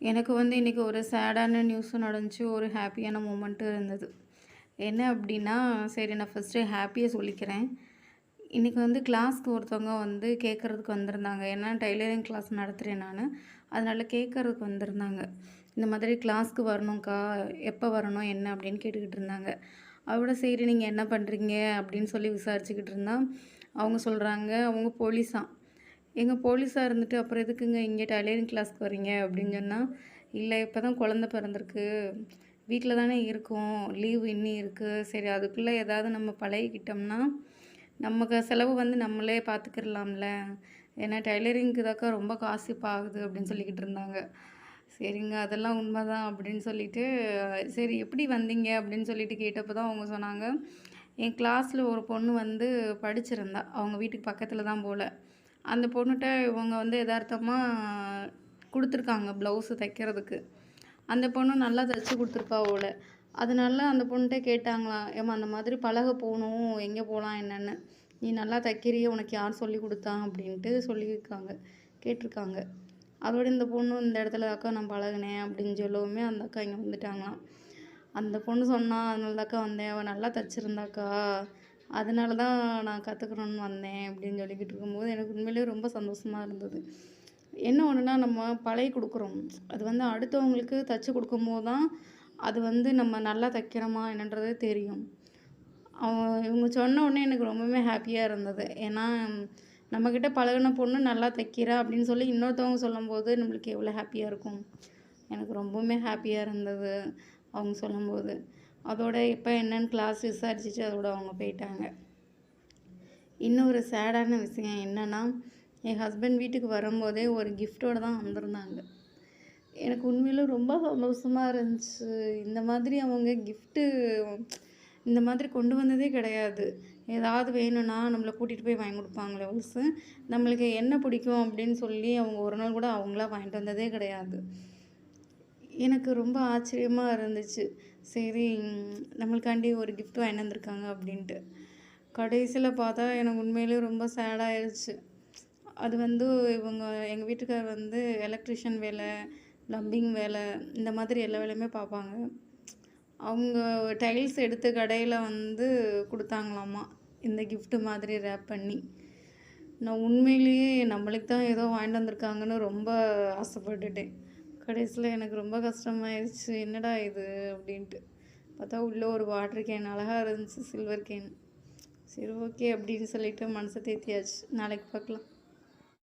எனக்கு வந்து இன்றைக்கி ஒரு சேடான நியூஸும் நடந்துச்சு. ஒரு ஹாப்பியான மூமெண்ட்டும் இருந்தது. என்ன அப்டின்னா, சரி நான் ஃபஸ்ட்டு ஹாப்பிய சொல்லிக்கிறேன். இன்றைக்கி வந்து கிளாஸ்க்கு ஒருத்தவங்க வந்து கேட்குறதுக்கு வந்திருந்தாங்க. ஏன்னா டெய்லரிங் கிளாஸ் நடத்துகிறேன் நானு. அதனால கேட்குறதுக்கு வந்திருந்தாங்க. இந்த மாதிரி கிளாஸ்க்கு வரணும்க்கா, எப்போ வரணும் என்ன அப்படின்னு கேட்டுக்கிட்டு இருந்தாங்க. அதோட சரி நீங்கள் என்ன பண்ணுறீங்க அப்படின்னு சொல்லி விசாரிச்சுக்கிட்டு இருந்தா, அவங்க சொல்கிறாங்க அவங்க போலீஸாம். ஏங்க போலீஸா இருந்துட்டு அப்புறம் எதுக்குங்க இங்கே டெய்லரிங் கிளாஸ்க்கு வரீங்க அப்படின்னு சொன்னா, இல்லை இப்போ தான் குழந்த பிறந்திருக்கு. வீட்ல தானே இருக்கோம். லீவ் இன்னி இருக்கு. சரி அதுக்குள்ளே ஏதாவது நம்ம பழகிக்கிட்டோம்னா, நமக்கு செலவு வந்து நம்மளே பார்த்துக்கிரலாம்ல. ஏன்னா டெய்லரிங்க்கு தாக்கா ரொம்ப காசு இப்ப ஆகுது அப்படின்னு சொல்லிக்கிட்டு இருந்தாங்க. சரிங்க அதெல்லாம் உண்மைதான் அப்படின்னு சொல்லிட்டு, சரி எப்படி வந்தீங்க அப்படின்னு சொல்லிட்டு கேட்டப்போ தான் அவங்க சொன்னாங்க, என் கிளாஸ்ல ஒரு பொண்ணு வந்து படிச்சிருந்தா. அவங்க வீட்டுக்கு பக்கத்துல தான் போல. அந்த பொண்ணுட்ட இவங்க வந்து எதார்த்தமா குடுத்துருக்காங்க ப்ளவுஸு தைக்கிறதுக்கு. அந்த பொண்ணு நல்லா தச்சு குடுத்துருப்பா போல. அதனால அந்த பொண்ணுட்ட கேட்டாங்களாம், "ஏம்மா அந்த மாதிரி பழக போணும், எங்கே போலாம் என்னன்னு? நீ நல்லா தைக்கிறியே உனக்கு யார் சொல்லிக் குடுத்தா?" அப்படின்ட்டு சொல்லியிருக்காங்க. கேட்டிருக்காங்க. அதோட இந்த பொண்ணு இந்த இடத்துல அக்கா நான் பழகுனேன் அப்படின்னு சொல்லவுமே அந்த அக்கா இங்கே வந்துட்டாங்களாம். அந்த பொண்ணு சொன்னா, "அதனால தான்க்கா வந்தேன். அவ நல்லா தச்சிருந்தாக்கா. அதனால தான் நான் கத்துக்கணும்னு வந்தேன்." அப்படின்னு சொல்லிக்கிட்டு இருக்கும்போது எனக்கு உண்மையிலேயே ரொம்ப சந்தோஷமா இருந்தது. என்ன ஒண்ணுன்னா, நம்ம பழகி குடுக்குறோம். அது வந்து அடுத்தவங்களுக்கு தச்சு குடுக்கும்போது தான், அது வந்து நம்ம நல்லா தைக்கிறோமா என்னன்றது தெரியும். இவங்க சொன்ன உடனே எனக்கு ரொம்பவுமே ஹாப்பியா இருந்தது. ஏன்னா, நம்மக்கிட்ட பழகுன பொண்ணு நல்லா தைக்கிறா அப்படின்னு சொல்லி இன்னொருத்தவங்க சொல்லும்போது, நம்மளுக்கு எவ்வளோ ஹாப்பியா இருக்கும். எனக்கு ரொம்பவுமே ஹாப்பியா இருந்தது, அவங்க சொல்லும்போது. அதோட எப்போ என்னன்னு கிளாஸ் விசாரிச்சுட்டு அதோட அவங்க போயிட்டாங்க. இன்னொரு சேடான விஷயம் என்னன்னா, என் ஹஸ்பண்ட் வீட்டுக்கு வரும்போதே ஒரு கிஃப்ட்டோட தான் வந்திருந்தாங்க. எனக்கு உண்மையிலே ரொம்ப சந்தோஷமா இருந்துச்சு. இந்த மாதிரி அவங்க கிஃப்ட்டு இந்த மாதிரி கொண்டு வந்ததே கிடையாது. ஏதாவது வேணும்னா நம்மள கூட்டிட்டு போய் வாங்கி குடுப்பாங்களே ஒழிச்சு, நம்மளுக்கு என்ன பிடிக்கும் அப்படின்னு சொல்லி அவங்க ஒரு நாள் கூட அவங்களா வாங்கிட்டு வந்ததே கிடையாது. எனக்கு ரொம்ப ஆச்சரியமா இருந்துச்சு. சரி நம்மளுக்காண்டி ஒரு கிஃப்ட் வாங்கிட்டு வந்திருக்காங்க அப்படின்ட்டு. கடைசியில பார்த்தா எனக்கு உண்மையிலேயே ரொம்ப சேட் ஆயிருச்சு. அது வந்து இவங்க எங்க வீட்டுக்காரர் வந்து எலக்ட்ரிஷியன் வேலை, பிளம்பிங் வேலை இந்த மாதிரி எல்லா வேலையுமே பார்ப்பாங்க. அவங்க டைல்ஸ் எடுத்த கடையில வந்து குடுத்தாங்களாமா. இந்த கிஃப்ட் மாதிரி ரேப் பண்ணி. நான் உண்மையிலேயே நம்மளுக்கு தான் ஏதோ வாங்கிட்டு வந்திருக்காங்கன்னு ரொம்ப ஆசைப்பட்டுட்டேன். கடைசியில எனக்கு ரொம்ப கஷ்டமாயிருச்சு. என்னடா இது அப்படின்ட்டு. பார்த்தா உள்ள ஒரு வாட்டர் கேன் அழகா இருந்துச்சு சில்வர் கேன். சரி ஓகே அப்படின்னு சொல்லிட்டு மனச தேத்தியாச்சு. நாளைக்கு பார்க்கலாம்.